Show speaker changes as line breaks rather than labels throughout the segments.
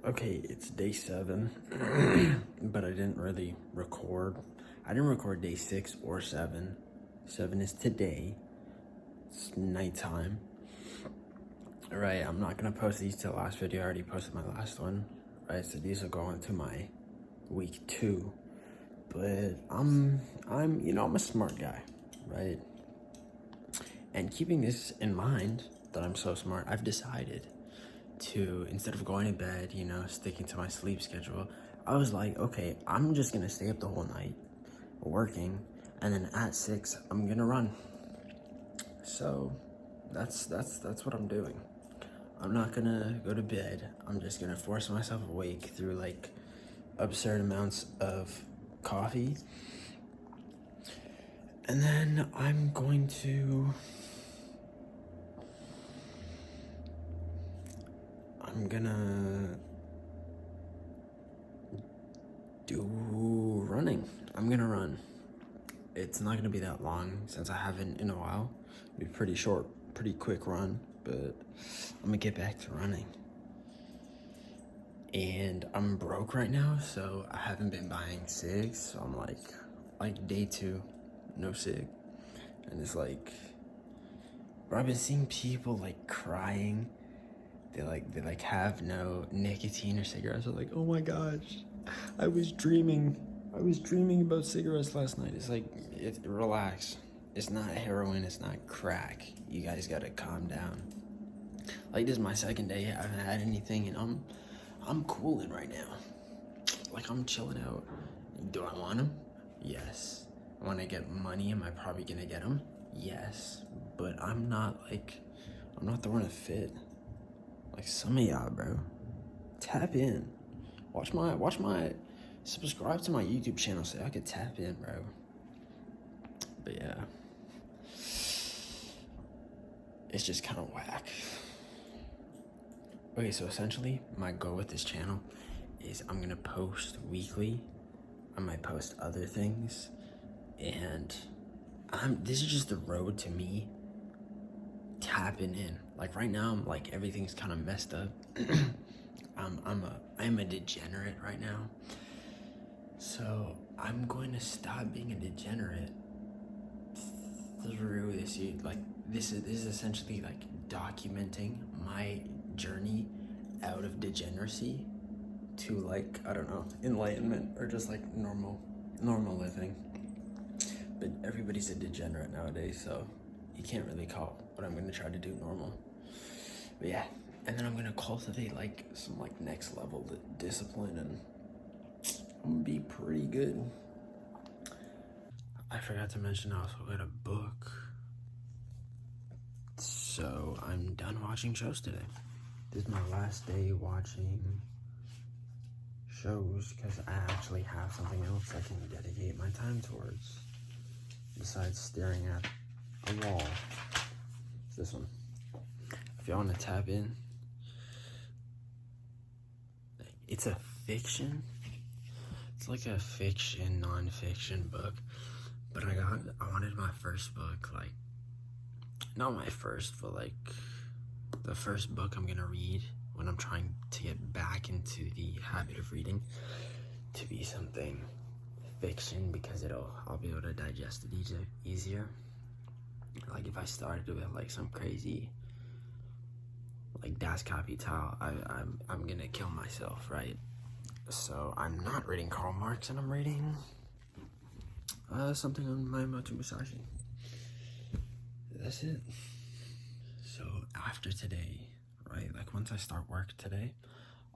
Okay, it's day 7, but I didn't really record. I didn't record day 6 or 7. 7 is today. It's nighttime. Right, I'm not gonna post these to the last video. I already posted my last one. Right, so these will go into my week 2. But I'm a smart guy, right? And keeping this in mind that I'm so smart, I've decided to, instead of going to bed, sticking to my sleep schedule, I was like, okay, I'm just gonna stay up the whole night working, and then at 6 I'm gonna run. So that's what I'm doing. I'm not gonna go to bed. I'm just gonna force myself awake through like absurd amounts of coffee, and then I'm gonna do running. I'm gonna run. It's not gonna be that long since I haven't in a while. It'll be pretty short, pretty quick run, but I'm gonna get back to running. And I'm broke right now, so I haven't been buying cigs, so I'm like day 2, no cig. And it's like, bro, I've been seeing people like crying. They have no nicotine or cigarettes. I'm like, oh my gosh, I was dreaming about cigarettes last night. It's like, relax. It's not heroin, it's not crack. You guys gotta calm down. Like, this is my 2nd day. I haven't had anything, and I'm cooling right now. Like, I'm chilling out. Do I want them? Yes. When I get money, am I probably gonna get them? Yes. But I'm not throwing a fit. Like some of y'all, bro. Tap in. Watch my, subscribe to my YouTube channel so I could tap in, bro. But yeah. It's just kind of whack. Okay, so essentially, my goal with this channel is I'm gonna post weekly. I might post other things. And this is just the road to me tapping in. Like right now, I'm like, everything's kind of messed up. I'm a degenerate right now. So I'm going to stop being a degenerate through this. Like, this is essentially like documenting my journey out of degeneracy to, like, I don't know, enlightenment, or just like normal living. But everybody's a degenerate nowadays, so you can't really call what I'm gonna try to do normal. But yeah, and then I'm gonna cultivate like some like next level discipline, and I'm gonna be pretty good. I forgot to mention I also got a book. So I'm done watching shows today. This is my last day watching shows because I actually have something else I can dedicate my time towards besides staring at a wall. It's this one. If y'all want to tap in, it's a fiction. It's like a fiction, non-fiction book. But I wanted my first book, like, not my first, but like the first book I'm gonna read when I'm trying to get back into the habit of reading, to be something fiction, because I'll be able to digest it easier. Like, if I started with like some crazy, like Das Kapital, I'm gonna kill myself, right? So I'm not reading Karl Marx, and I'm reading something on Miyamoto Musashi. That's it. So after today, right, like once I start work today,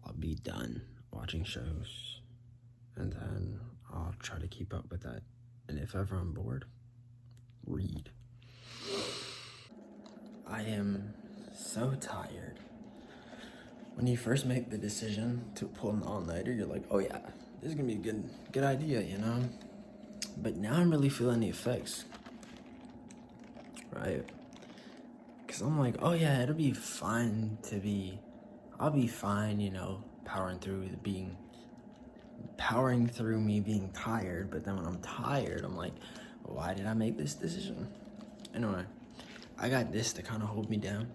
I'll be done watching shows, and then I'll try to keep up with that. And if ever I'm bored, read. I am so tired. When you first make the decision to pull an all-nighter, you're like, oh yeah, this is gonna be a good idea, But now I'm really feeling the effects, right? Because I'm like, oh yeah, it'll be fine I'll be fine, powering through me being tired. But then when I'm tired, I'm like, why did I make this decision? Anyway, I got this to kind of hold me down.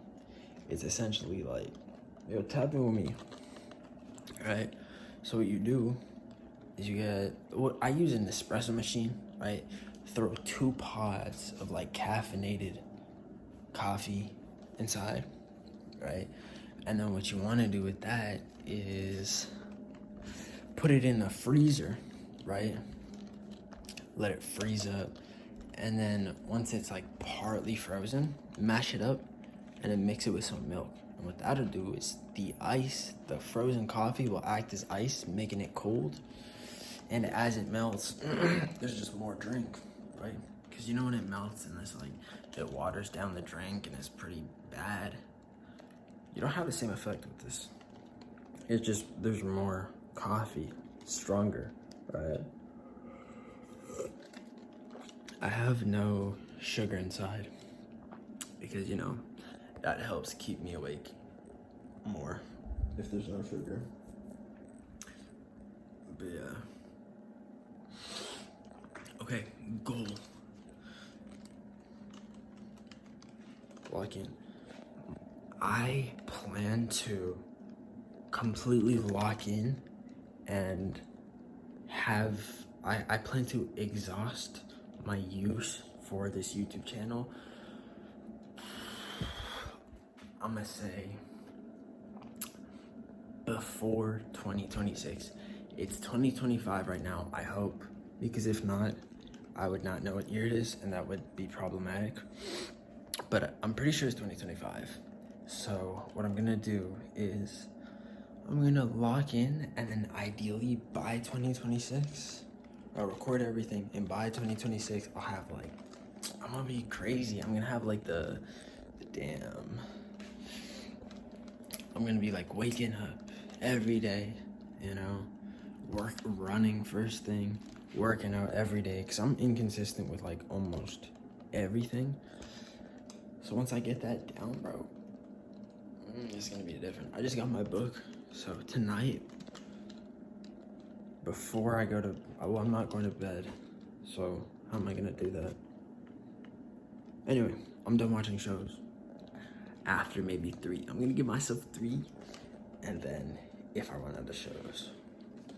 It's essentially like, yo, tap in with me. right? So what you do is you get, what I use an espresso machine, right? Throw 2 pods of like caffeinated coffee inside, right? And then what you want to do with that is put it in a freezer, right? Let it freeze up. And then once it's like partly frozen, mash it up and then mix it with some milk. And what that'll do is the ice, the frozen coffee will act as ice, making it cold. And as it melts, there's just more drink, right? Because you know when it melts and it's like, it waters down the drink and it's pretty bad. You don't have the same effect with this. It's just, there's more coffee, stronger, right? I have no sugar inside because, you know, that helps keep me awake more if there's no sugar. But yeah. Okay, goal. Lock in. I plan to completely lock in and have, I plan to exhaust my use for this YouTube channel. I'm gonna say before 2026. It's 2025 right now, I hope, because if not, I would not know what year it is and that would be problematic. But I'm pretty sure it's 2025. So what I'm gonna do is I'm gonna lock in, and then ideally by 2026, I'll record everything, and by 2026, I'll have like, I'm gonna be crazy. I'm gonna have like the damn, I'm gonna be like waking up every day, you know, running first thing, working out every day, because I'm inconsistent with like almost everything. So once I get that down, bro, it's gonna be different. I just got my book, so tonight, before I go to, well, I'm not going to bed, so how am I gonna do that? Anyway, I'm done watching shows. After maybe 3, I'm gonna give myself 3, and then if I run out of shows,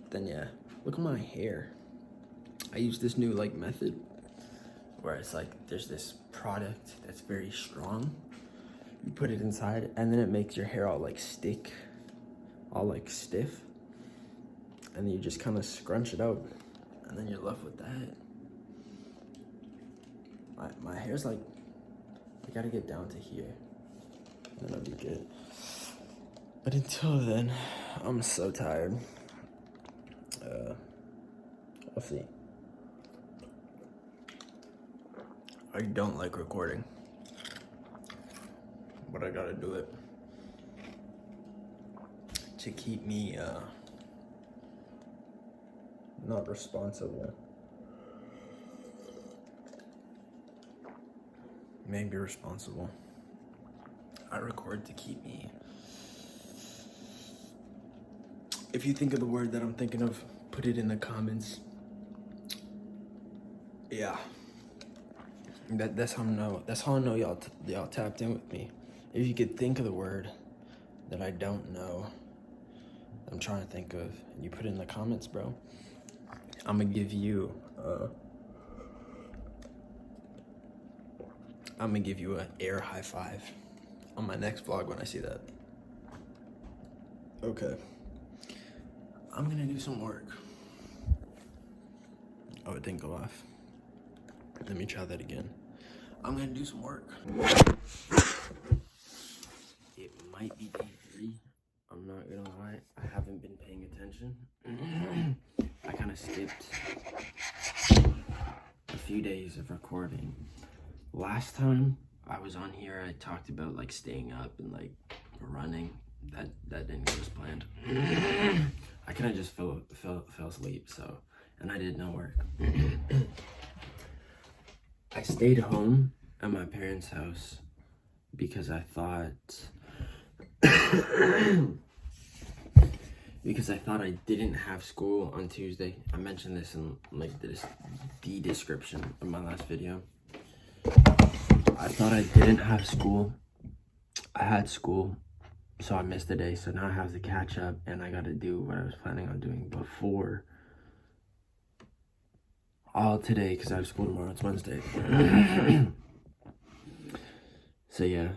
then yeah. Look at my hair. I use this new like method where it's like there's this product that's very strong. You put it inside, and then it makes your hair all like stick, all like stiff, and then you just kind of scrunch it out, and then you're left with that. My hair's like, I gotta get down to here, and then I'll be good. But until then, I'm so tired. I'll see. I don't like recording, but I gotta do it to keep me not responsible. Maybe responsible. I record to keep me. If you think of the word that I'm thinking of, put it in the comments. Yeah. That's how I know. That's how I know y'all tapped in with me. If you could think of the word that I don't know, I'm trying to think of, and you put it in the comments, bro, I'm gonna give you an air high five on my next vlog when I see that. Okay. I'm gonna do some work. Oh, it didn't go off. Let me try that again. I'm gonna do some work. It might be day 3. I'm not gonna lie. I haven't been paying attention. I kind of skipped a few days of recording. Last time I was on here, I talked about like staying up and like running. That didn't go as planned. I kind of just fell asleep, so, and I did no work. I stayed home at my parents' house because I thought I didn't have school on Tuesday. I mentioned this in like the description of my last video. I thought I didn't have school. I had school, So I missed a day, so now I have to catch up, and I gotta do what I was planning on doing before all today, because I have school tomorrow. It's Wednesday. So yeah,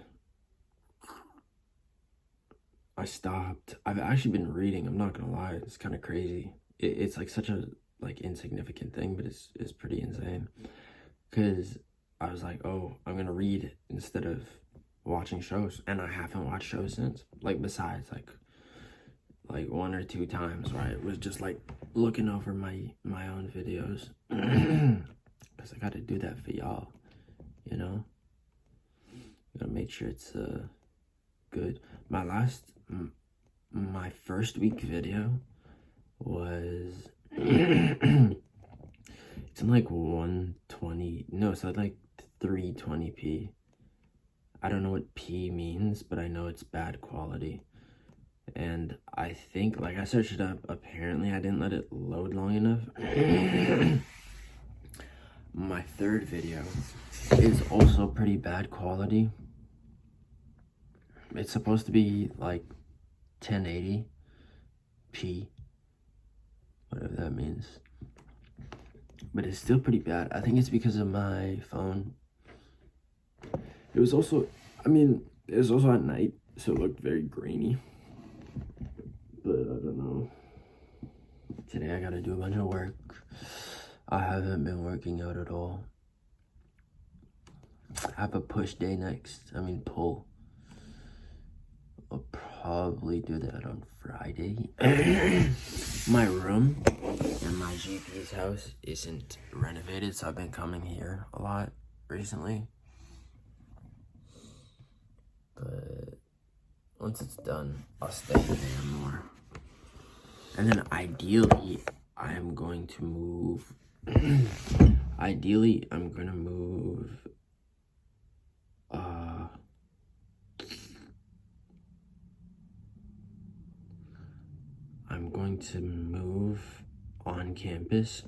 I stopped. I've actually been reading. I'm not gonna lie, it's kind of crazy. It's like such a like insignificant thing, but it's pretty insane. Because I was like, oh, I'm gonna read instead of watching shows, and I haven't watched shows since. Like besides like 1 or 2 times where I was just like looking over my own videos, because I got to do that for y'all, you know. Gotta make sure it's good. My first week video was it's in like 120, no, it's at like 320p. I don't know what P means, but I know it's bad quality. And I think, like, I searched it up. Apparently, I didn't let it load long enough. My third video is also pretty bad quality. It's supposed to be like 1080p, whatever that means. But it's still pretty bad. I think it's because of my phone. It was also, it was also at night, so it looked very grainy. But I don't know. Today I gotta do a bunch of work. I haven't been working out at all. I have a push day next. Pull. I'll probably do that on Friday. My room in my GP's house isn't renovated, so I've been coming here a lot recently. But once it's done, I'll stay there more. And then ideally, I'm going to move. Ideally, I'm gonna move. I'm going to move on campus,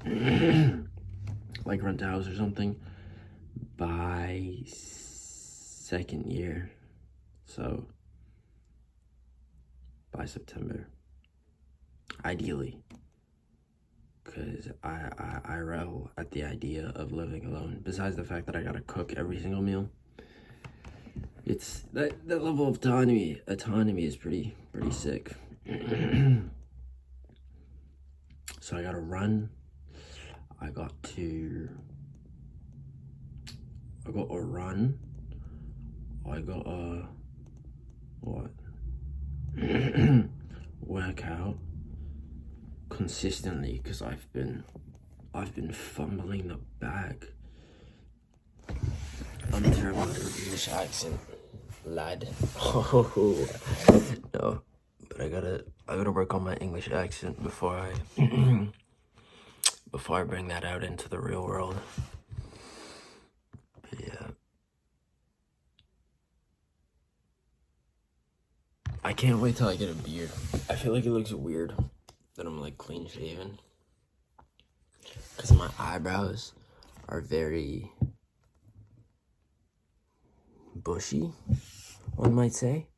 like rent a house or something, by 2nd year. So by September, ideally, because I revel at the idea of living alone. Besides the fact that I gotta cook every single meal, it's that level of autonomy is pretty sick. So I gotta run. I got a run. I got a workout consistently, because I've been fumbling the bag. I'm terrible at English accent, lad. Oh no, but I gotta work on my English accent before I before I bring that out into the real world. But yeah, I can't wait till I get a beard. I feel like it looks weird that I'm like clean shaven, because my eyebrows are very bushy, one might say.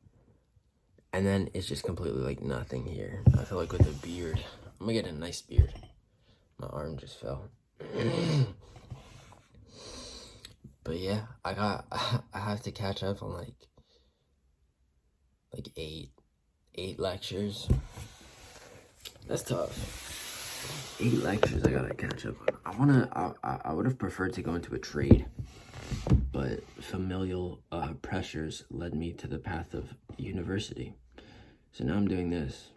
And then it's just completely like nothing here. I feel like with a beard, I'm gonna get a nice beard. My arm just fell. But yeah, I have to catch up on like 8 lectures. That's tough. 8 lectures I gotta catch up on. I would have preferred to go into a trade, but familial pressures led me to the path of university. So now I'm doing this.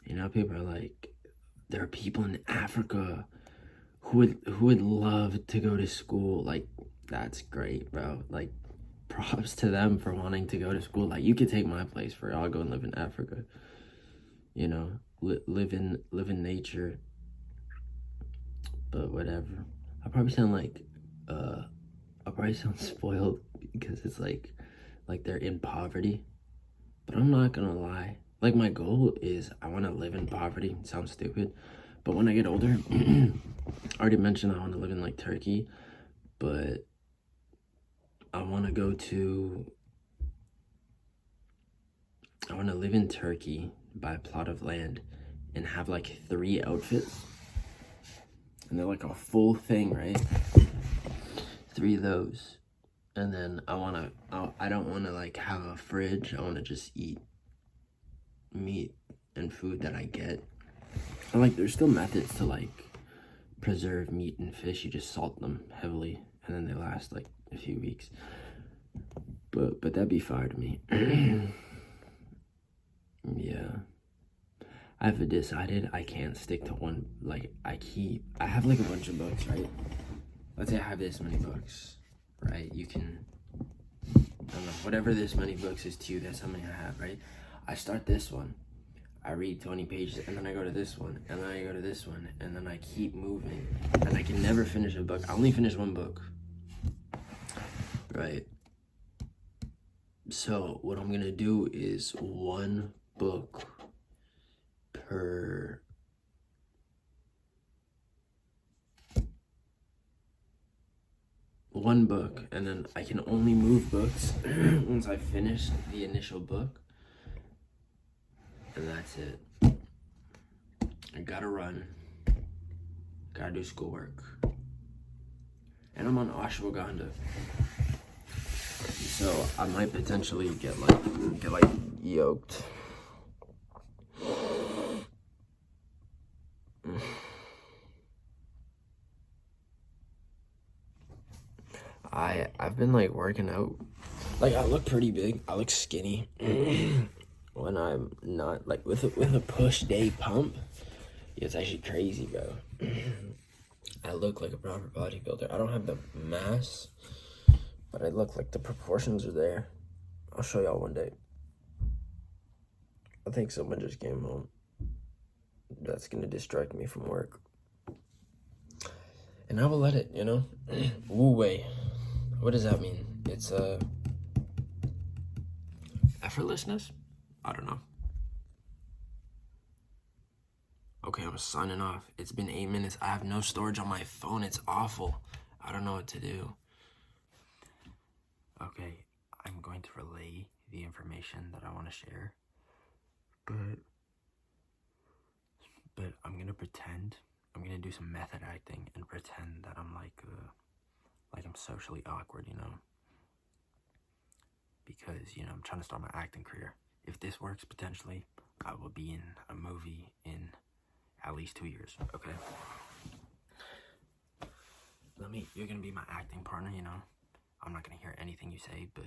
You know, people are like, there are people in Africa who would love to go to school. Like, that's great, bro. Like, props to them for wanting to go to school. Like, you could take my place for I'll go and live in Africa. You know, live in nature. But whatever. I probably sound spoiled, because it's like they're in poverty. But I'm not gonna lie. Like, my goal is I want to live in poverty. It sounds stupid, but when I get older, I already mentioned I want to live in like Turkey, but I want to go to I want to live in Turkey, buy a plot of land, and have like 3 outfits. And they're like a full thing, right? 3 of those. And then I don't want to like have a fridge. I want to just eat meat and food that I get. And like there's still methods to like preserve meat and fish. You just salt them heavily and then they last like a few weeks. But that'd be fire to me. Yeah. I've decided I can't stick to one. Like I have like a bunch of books, right? Let's say I have this many books, right? You can, I don't know, whatever this many books is to you, that's how many I have, right? I start this one, I read 20 pages, and then I go to this one, and then I go to this one, and then I keep moving, and I can never finish a book. I only finish one book, right? So what I'm gonna do is one book per one book, and then I can only move books once I finish the initial book, and that's it. I gotta run, gotta do schoolwork, and I'm on ashwagandha, so I might potentially get like yoked. I've been like working out. Like I look pretty big. I look skinny when I'm not like with a push day pump. Yeah, it's actually crazy, bro. I look like a proper bodybuilder. I don't have the mass, but I look like the proportions are there. I'll show y'all one day. I think someone just came home. That's gonna distract me from work. And I will let it, you know? Wu Wei. What does that mean? It's effortlessness? I don't know. Okay, I'm signing off. It's been 8 minutes. I have no storage on my phone. It's awful. I don't know what to do. Okay, I'm going to relay the information that I want to share. But I'm going to pretend. I'm going to do some method acting and pretend that I'm like I'm socially awkward, you know? Because, you know, I'm trying to start my acting career. If this works, potentially, I will be in a movie in at least 2 years, okay? You're gonna be my acting partner, you know? I'm not gonna hear anything you say, but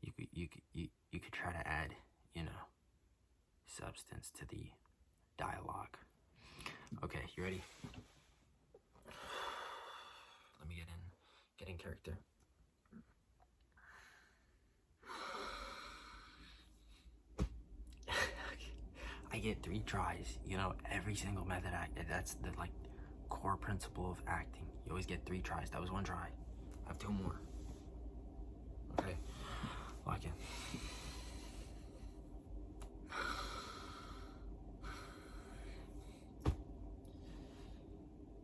you could try to add, you know, substance to the dialogue. Okay, you ready? Let me get in character. I get 3 tries, you know, every single method act. That's the like core principle of acting. You always get 3 tries. That was 1 try. I have 2 more. Okay, lock in.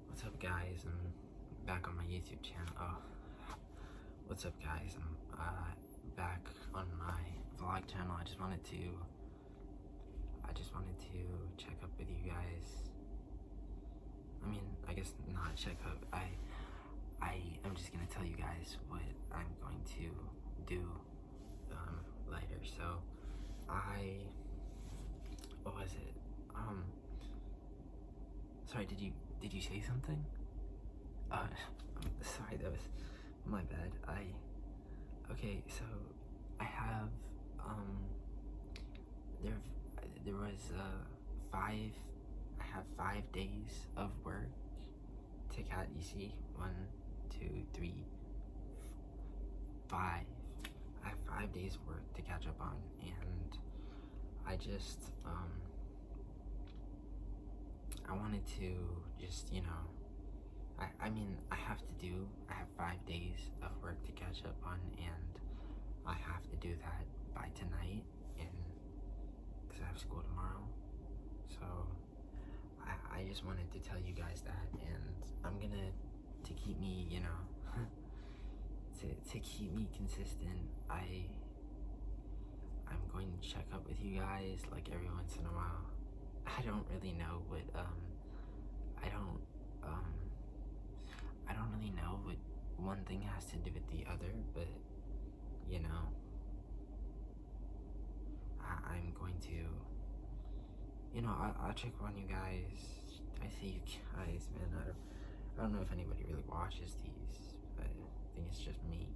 What's up, guys? I'm back on my YouTube channel. Oh, what's up, guys? I'm back on my vlog channel. I just wanted to check up with you guys. I mean, I guess not check up. I'm just gonna tell you guys what I'm going to do later. So what was it? Sorry, did you say something? Sorry, that was my bad. Okay, so I have there was 5 days of work to catch. You see, 1, 2, 3, 5. I have 5 days of work to catch up on, and I just I wanted to just, you know, I mean I have 5 days of work to catch up on, and I have to do that by tonight, and because I have school tomorrow. So I just wanted to tell you guys that, and I'm gonna, to keep me, you know, to keep me consistent, I I'm going to check up with you guys like every once in a while. I don't really know what I don't really know what one thing has to do with the other, but you know, I'm going to, you know, I'll check on you guys. I see you guys, man. I don't know if anybody really watches these, but I think it's just me.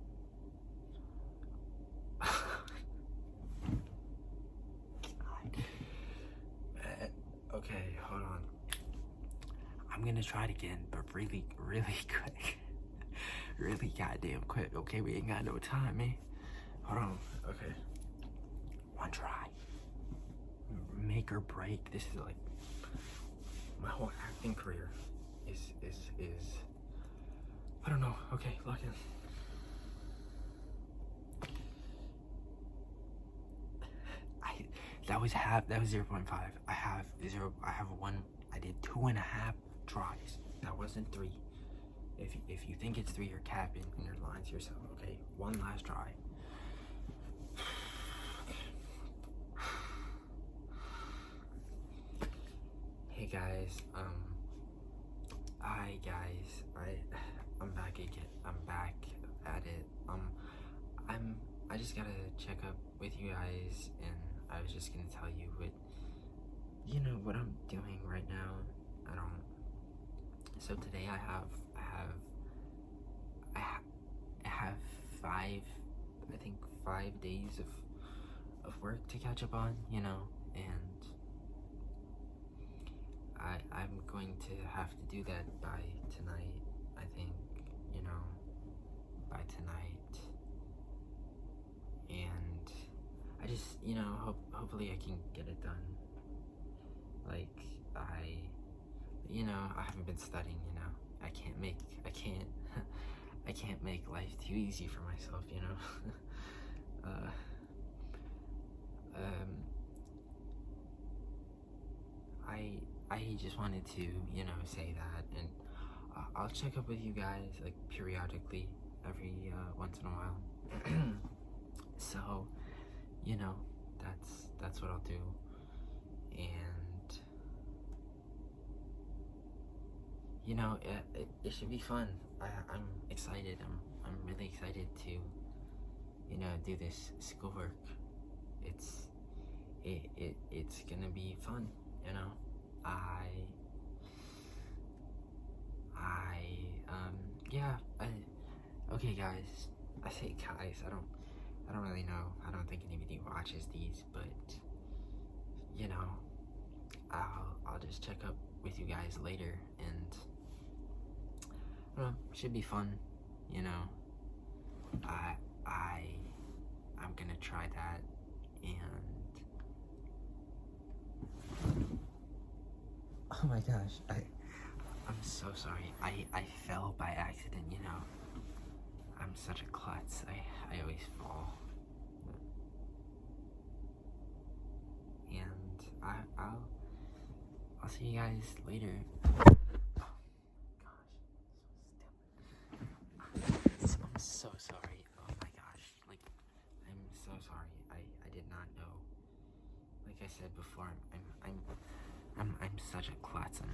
Okay, hold on. I'm gonna try it again, but really, really quick. Really goddamn quick, okay? We ain't got no time, man. Hold on, okay. One try. Make or break. This is like my whole acting career is I don't know. Okay, lock in. That was 0.5. I have one. I did 2.5 tries. That wasn't 3. If you think it's 3, you're capping and you're lying to yourself. Okay, one last try. Hey guys, I'm back again. I'm back at it. I just gotta check up with you guys, and I was just gonna tell you what I'm doing right now. So today I have 5 days of work to catch up on, and I'm going to have to do that by tonight. I think, by tonight. And I just, hopefully I can get it done. Like, I haven't been studying, I can't make life too easy for myself, I just wanted to, say that, and I'll check up with you guys, like, periodically, every once in a while. So, that's what I'll do, and, it should be fun. I'm excited. I'm really excited to, do this schoolwork. It's gonna be fun, okay guys, I say guys, I don't really know, I don't think anybody watches these, but, I'll just check up with you guys later, and, should be fun, I'm gonna try that, and, oh my gosh, I'm so sorry. I fell by accident, I'm such a klutz. I always fall. And I'll see you guys later. Oh gosh, I'm so sorry. Oh my gosh. Like, I'm so sorry. I did not know. Like I said before, I'm such a klutz. I'm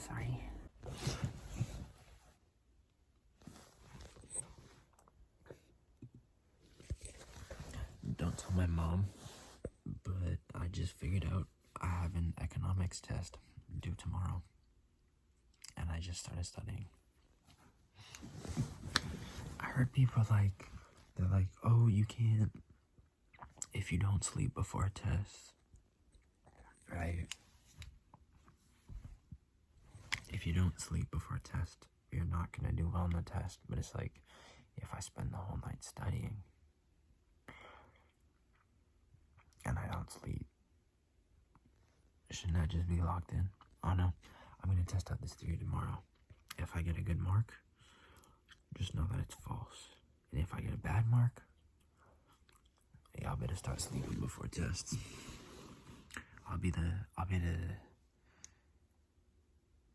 sorry. Don't tell my mom, but I just figured out I have an economics test due tomorrow, and I just started studying. I heard people they're like, oh, you can't, if you don't sleep before a test, right? If you don't sleep before a test, you're not gonna do well on the test. But it's like, if I spend the whole night studying and I don't sleep, shouldn't that just be locked in? Oh no, I'm gonna test out this theory tomorrow. If I get a good mark, just know that it's false. And if I get a bad mark, y'all better start sleeping before tests. I'll be the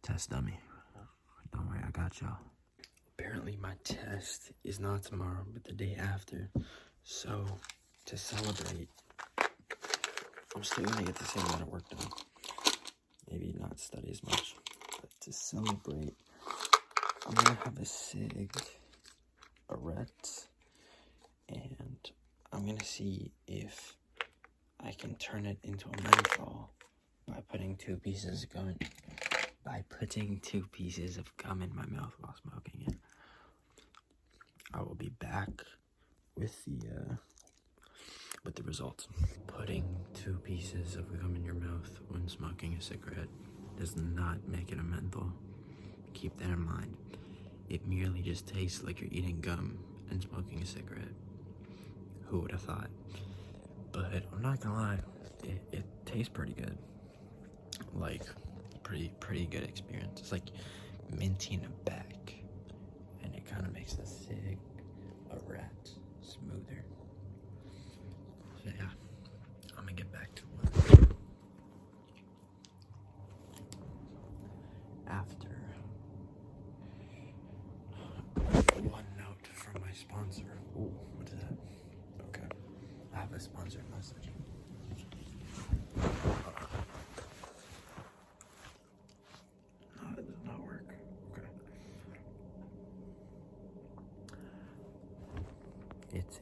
test dummy. Don't worry, I got y'all. Apparently my test is not tomorrow, but the day after. So, to celebrate, I'm still gonna get the same amount of work done. Maybe not study as much, but to celebrate, I'm gonna have a SIG, a RET, and I'm gonna see if I can turn it into a menthol by putting two pieces of gum in my mouth while smoking it. I will be back with the results. Putting two pieces of gum in your mouth when smoking a cigarette does not make it a menthol. Keep that in mind. It merely just tastes like you're eating gum and smoking a cigarette. Who would have thought? But I'm not gonna lie, it tastes pretty good. Like, pretty good experience. It's like minty in the back, and it kind of makes the cig, a rat, smoother. So yeah, I'm gonna get back to work. After one note from my sponsor. Ooh, what is that? Okay, I have a sponsored message. No, it does not work. Okay.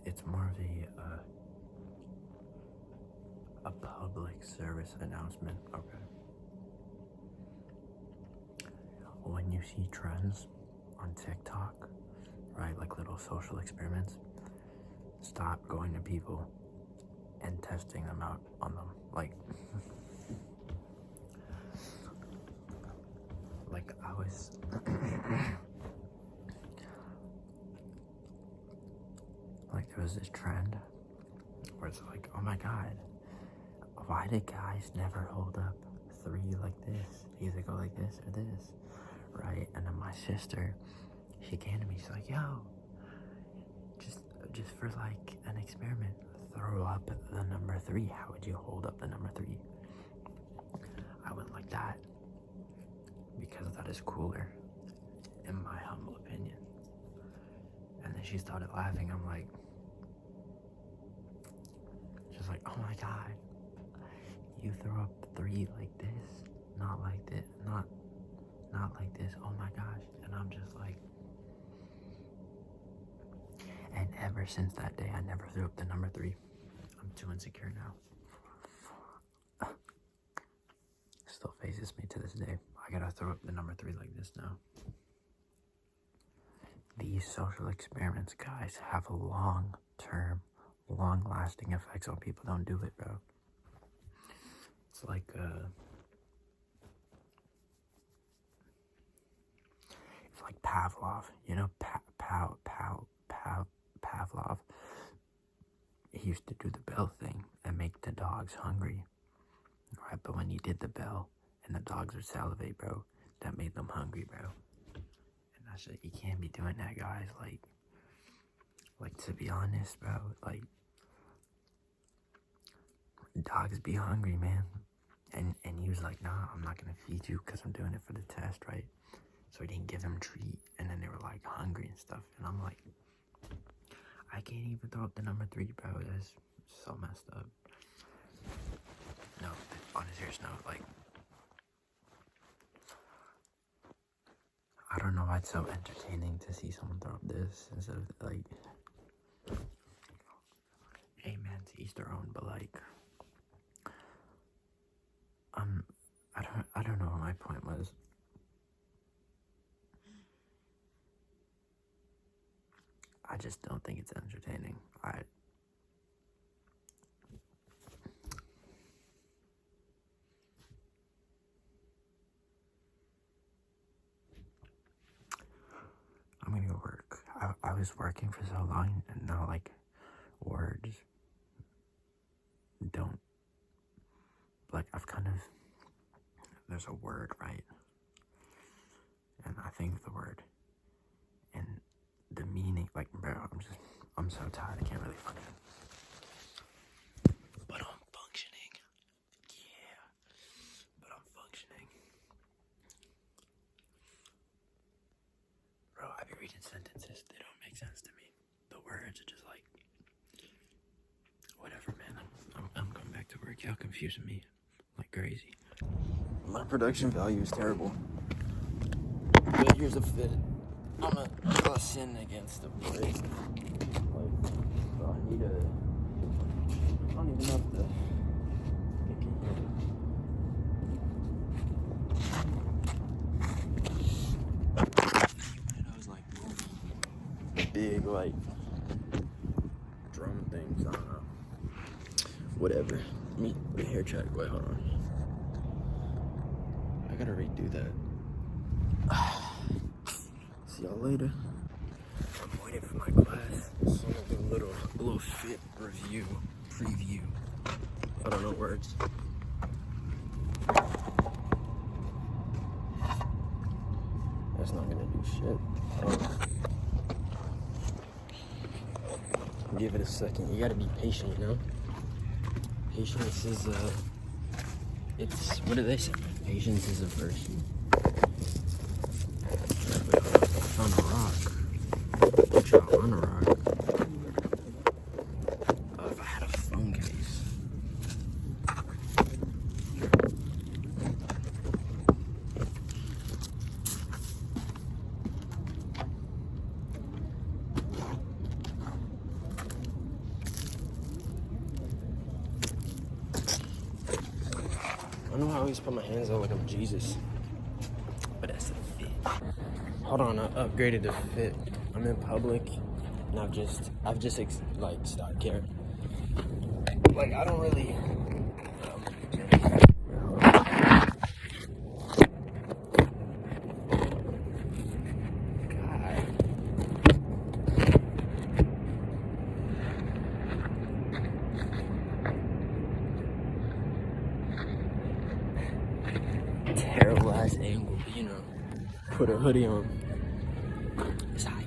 It's more of a public service announcement. Okay. When you see trends on TikTok, right, like little social experiments, stop going to people and testing them out on them. Like I was like, there was this trend where it's like, oh my god, why do guys never hold up three like this? Either go like this or this, right? And then my sister, she came to me, she's like, yo, just for like an experiment, throw up the number 3. How would you hold up the number 3? I went like that, because that is cooler, in my humble opinion. And then she started laughing. I'm like, she's like, oh my god, you throw up 3 like this, not like this, not like this, oh my gosh. And I'm just like, and ever since that day, I never threw up the number 3. I'm too insecure now. Still phases me to this day. I gotta throw up the number 3 like this now. These social experiments, guys, have a long-term, long-lasting effects on people. Don't do it, bro. It's like Pavlov. You know, Pavlov. He used to do the bell thing and make the dogs hungry, right? But when he did the bell and the dogs would salivate, bro, that made them hungry, bro. And I said, you can't be doing that, guys. Like to be honest, bro, like, dogs be hungry, man. And he was like, nah, I'm not gonna feed you because I'm doing it for the test, right? So he didn't give them treat, and then they were like hungry and stuff. And I'm like, I can't even throw up the number 3, bro. That's so messed up. No, on a serious note, like, I don't know why it's so entertaining to see someone throw up this instead of like, amen to each their own, but like, I don't know what my point was. I just don't think it's entertaining. I'm gonna go work. I was working for so long, and now, like, words don't, like, there's a word, right? And I think of the word, and the meaning, like, bro, I'm so tired, I can't really function. But I'm functioning. Yeah. But I'm functioning. Bro, I be reading sentences, they don't make sense to me. The words are just like, whatever, man. I'm going back to work. Y'all confusing me like crazy. My production value is terrible. But here's a fit. I'm gonna sin against the boys. Like, bro, I need a. I don't even know if the. Those like big like drum things. I don't know. Whatever. Me the hair check. Wait, hold on. I gotta redo that. See y'all later. I'm waiting for my class. So I'm gonna do a little fit review, preview. I don't know words. That's not gonna do shit. Give it a second. You gotta be patient, you know? Patience is it's, what do they say? Patience is a virtue. On a rock. What y'all on a rock? If I had a phone case. I know I always put my hands out like I'm Jesus. But that's the fit. Hold on, I upgraded the fit. I'm in public, and I've just like stopped caring. Like I don't really. Terrible ass angle, you know. Put a hoodie on. It's hot.